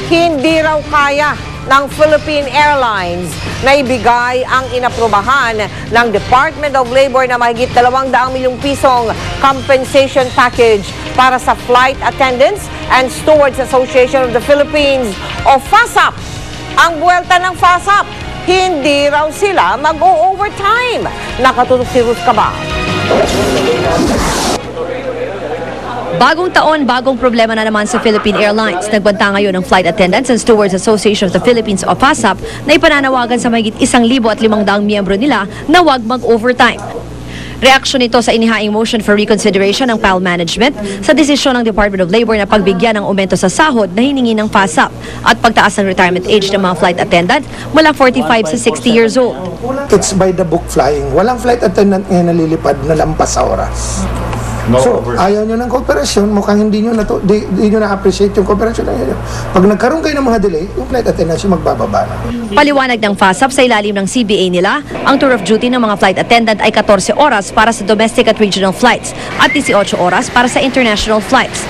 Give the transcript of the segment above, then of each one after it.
hindi raw kaya ng Philippine Airlines na ibigay ang inaprubahan ng Department of Labor na mahigit 200 milyong pisong compensation package para sa Flight Attendants and Stewards Association of the Philippines o FASAP. Ang buwelta ng FASAP, hindi raw sila mag-o-overtime. Nakatutok si Ruth Cabal. Bagong taon, bagong problema na naman sa Philippine Airlines. Nagbanta ngayon ng Flight Attendants and Stewards Association of the Philippines o FASAP na ipananawagan sa mahigit 1,500 miyembro nila na huwag mag-overtime. Reaksyon ito sa inihaing motion for reconsideration ng PAL management sa desisyon ng Department of Labor na pagbigyan ng aumento sa sahod na hiningi ng FASAP at pagtaas ng retirement age ng mga flight attendant mula 45 sa 60 years old. It's by the book flying. Walang flight attendant ngayon nalilipad na lampas sa oras. So, ayaw nyo ng cooperation, mukhang hindi nyo na-appreciate yung cooperation na yun. Pag nagkaroon kayo ng mga delay, yung flight attendants yung magbababa na. Paliwanag ng FASAP sa ilalim ng CBA nila, ang tour of duty ng mga flight attendant ay 14 oras para sa domestic at regional flights at 18 oras para sa international flights.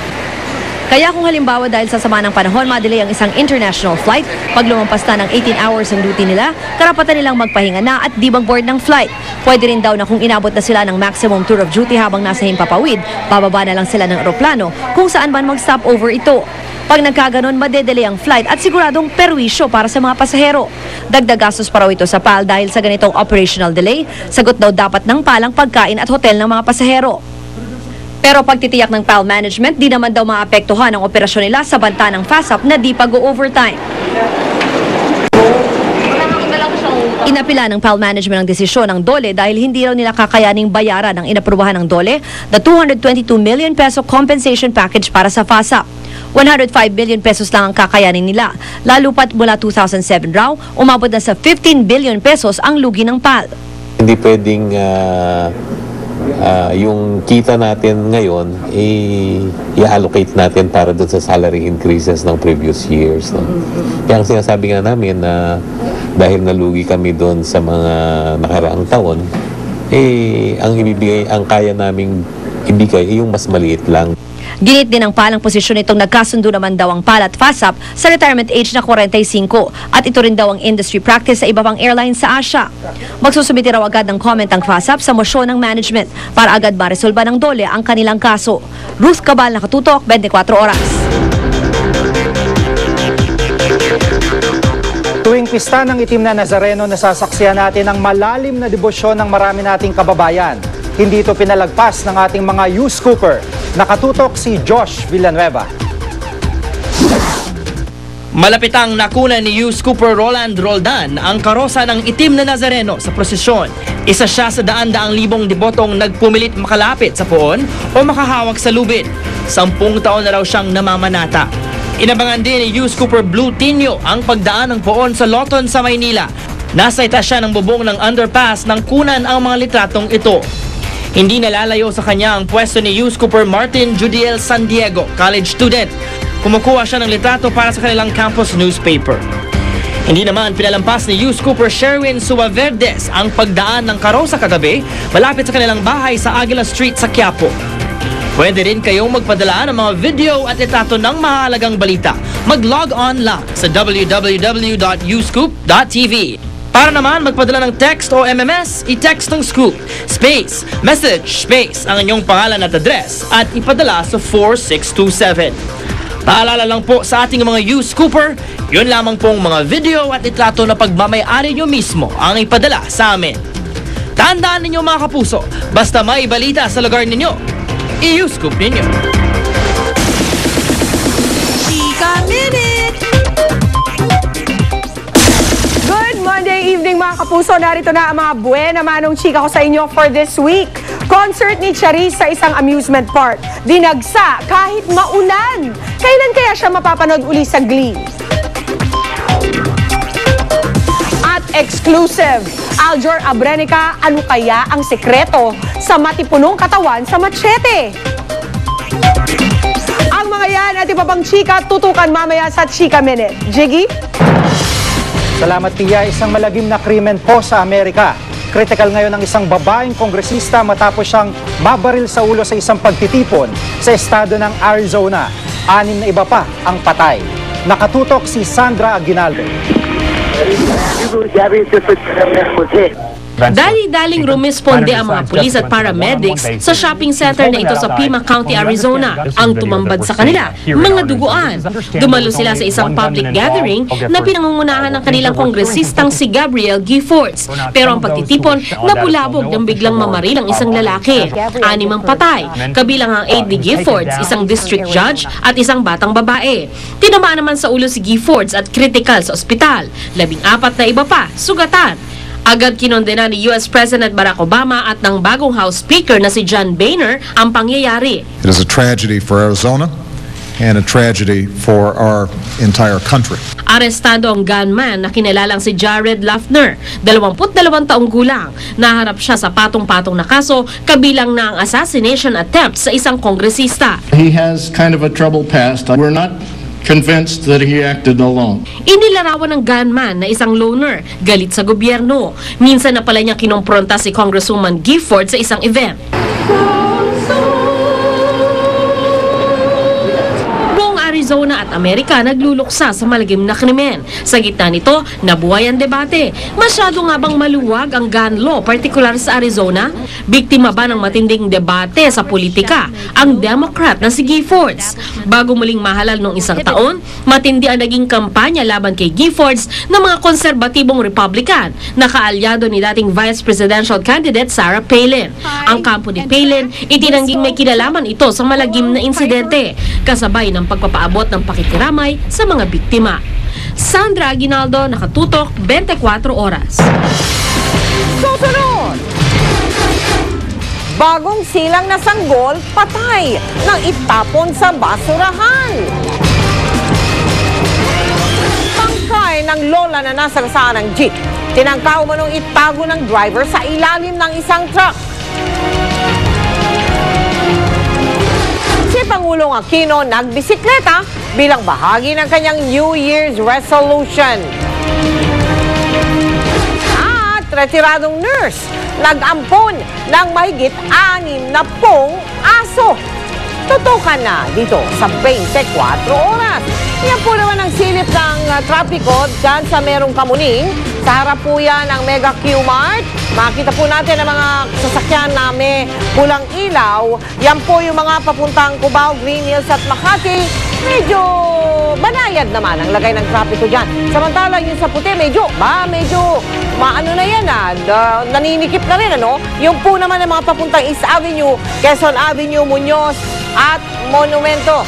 Kaya kung halimbawa dahil sa sama ng panahon, madelay ang isang international flight, pag lumampas na ng 18 hours ang duty nila, karapatan nilang magpahinga na at di mag-board ng flight. Pwede rin daw na kung inabot na sila ng maximum tour of duty habang nasa himpapawid, bababa na lang sila ng eroplano kung saan man mag-stop over ito. Pag nagkaganon, madedelay ang flight at siguradong perwisyo para sa mga pasahero. Dagdag gastos pa raw ito sa PAL dahil sa ganitong operational delay, sagot daw dapat ng PAL ang pagkain at hotel ng mga pasahero. Pero pagtitiyak ng PAL management, di naman daw maapektuhan ang operasyon nila sa banta ng FASAP na di pag-overtime. Inapila ng PAL management ang desisyon ng DOLE dahil hindi raw nila kakayaning bayaran ang inaprubahan ng DOLE na 222 million peso compensation package para sa FASAP. 105 billion pesos lang ang kakayanin nila. Lalo pat mula 2007 raw, umabot na sa 15 billion pesos ang lugi ng PAL. Hindi pwedeng yung kita natin ngayon i-allocate natin para doon sa salary increases ng previous years. No? Kaya ang sinasabi nga namin na dahil nalugi kami doon sa mga nakaraang taon, ang kaya naming ibigay yung mas maliit lang. Ginit din ng PAL ang posisyon nitong nagkasundo naman daw ang PAL at FASAP sa retirement age na 45 at ito rin daw ang industry practice sa iba pang airlines sa Asia. Magsusumiti raw agad ng comment ang FASAP sa mosyon ng management para agad maresolba ng DOLE ang kanilang kaso. Ruth Cabal, Nakatutok, 24 Oras. Tuwing pista ng itim na Nazareno, nasasaksihan natin ang malalim na debosyon ng marami nating kababayan. Hindi ito pinalagpas ng ating mga youth scooper. Nakatutok si Josh Villanueva. Malapit ang nakuna ni youth scooper Roland Roldan ang karosa ng itim na Nazareno sa prosesyon. Isa siya sa daan-daang libong debotong nagpumilit makalapit sa poon o makahawak sa lubid. 10 taon na raw siyang namamanata. Inabangan din ni youth scooper Blue Tinio ang pagdaan ng poon sa Loton sa Maynila. Nasa itaas siya ng bubong ng underpass nang kunan ang mga litratong ito. Hindi nalalayo sa kanya ang pwesto ni youth scooper Martin Judiel San Diego, college student. Kumukuha siya ng litrato para sa kanilang campus newspaper. Hindi naman pinalampas ni youth scooper Sherwin Suaverdes ang pagdaan ng karosa kagabi malapit sa kanilang bahay sa Aguila Street sa Quiapo. Pwede rin kayong magpadala ng mga video at litrato ng mahalagang balita. Mag-log on lang sa www.uscoop.tv. Para naman magpadala ng text o MMS, i-text ng Scoop, space, message, space, ang inyong pangalan at address at ipadala sa 4627. Paalala lang po sa ating mga youth scooper, yun lamang pong mga video at litrato na pagmamayari nyo mismo ang ipadala sa amin. Tandaan ninyo mga kapuso, basta may balita sa lugar ninyo, i-youth scoop ninyo. Chika Minute! Good Monday evening mga kapuso. Narito na ang mga buena manong chika ko sa inyo for this week. Concert ni Charis sa isang amusement park. Dinagsa kahit maulan. Kailan kaya siya mapapanood uli sa Glee? At exclusive, Aljor Abrenica, ano kaya ang sekreto sa matipunong katawan sa Machete? Ang mga yan at iba pang chika, tutukan mamaya sa Chika Minute. Jiggy? Salamat, Pia. Isang malagim na krimen po sa Amerika. Critical ngayon ang isang babaeng kongresista matapos siyang mabaril sa ulo sa isang pagtitipon sa estado ng Arizona. 6 na iba pa ang patay. Nakatutok si Sandra Aguinaldo. Dali-daling rumisponde ang mga pulis at paramedics sa shopping center na ito sa Pima County, Arizona. Ang tumambad sa kanila, mga duguan. Dumalo sila sa isang public gathering na pinangungunahan ng kanilang kongresistang si Gabriel Giffords. Pero ang pagtitipon, nabulabog ng biglang mamaril ang isang lalaki. 6 ang patay, kabilang ang aide ni Giffords, isang district judge at isang batang babae. Tinamaan naman sa ulo si Giffords at critical sa ospital. 14 na iba pa, sugatan. Agad kinondena ni US President Barack Obama at ng bagong House Speaker na si John Boehner ang pangyayari. It is a tragedy for Arizona and a tragedy for our entire country. Arestado ang gunman na kinalalang si Jared Loughner, 22 taong gulang. Naharap siya sa patong-patong na kaso, kabilang na ang assassination attempt sa isang kongresista. He has kind of a troubled past. We're not convinced that he acted alone. Inilarawan ng gunman na isang loner, galit sa gobyerno. Minsan na pala niya kinompronta si Congresswoman Gifford sa isang event. Arizona at Amerika nagluluksa sa malagim na krimen. Sa gitna nito, nabuhay ang debate. Masyado nga bang maluwag ang gun law, partikular sa Arizona? Biktima ba ng matinding debate sa politika ang Democrat na si Giffords? Bago muling mahalal noong isang taon, matindi ang naging kampanya laban kay Giffords ng mga konserbatibong Republican na kaalyado ni dating Vice Presidential candidate Sarah Palin. Ang kampo ni Palin, itinangging may kinalaman ito sa malagim na insidente, kasabay ng pagpapaabot ng pakikiramay sa mga biktima. Sandra Aguinaldo, nakatutok, 24 oras. Susunod! Bagong silang na sanggol, patay nang itapon sa basurahan. Bangkay ng lola na nasa kasaan ng jeep. Tinangkaw manong itago ng driver sa ilalim ng isang truck. Si Pangulong Aquino nagbisikleta bilang bahagi ng kanyang New Year's resolution. At retiradong nurse nag-ampon ng mahigit 60 aso. Tutukan na dito sa 24 oras. Yan po naman ang silip ng trapiko dyan sa Merong Kamuning. Sa harap po yan ng Mega Q-Mart. Makita po natin ang mga sasakyan na may pulang ilaw. Yan po yung mga papuntang Cubao, Green Hills at Makati. Medyo banayad naman ang lagay ng trapiko dyan. Samantala yung sa puti, medyo maano na yan naninikip na rin Yung po naman ang mga papuntang East Avenue, Quezon Avenue, Muñoz at Monumento.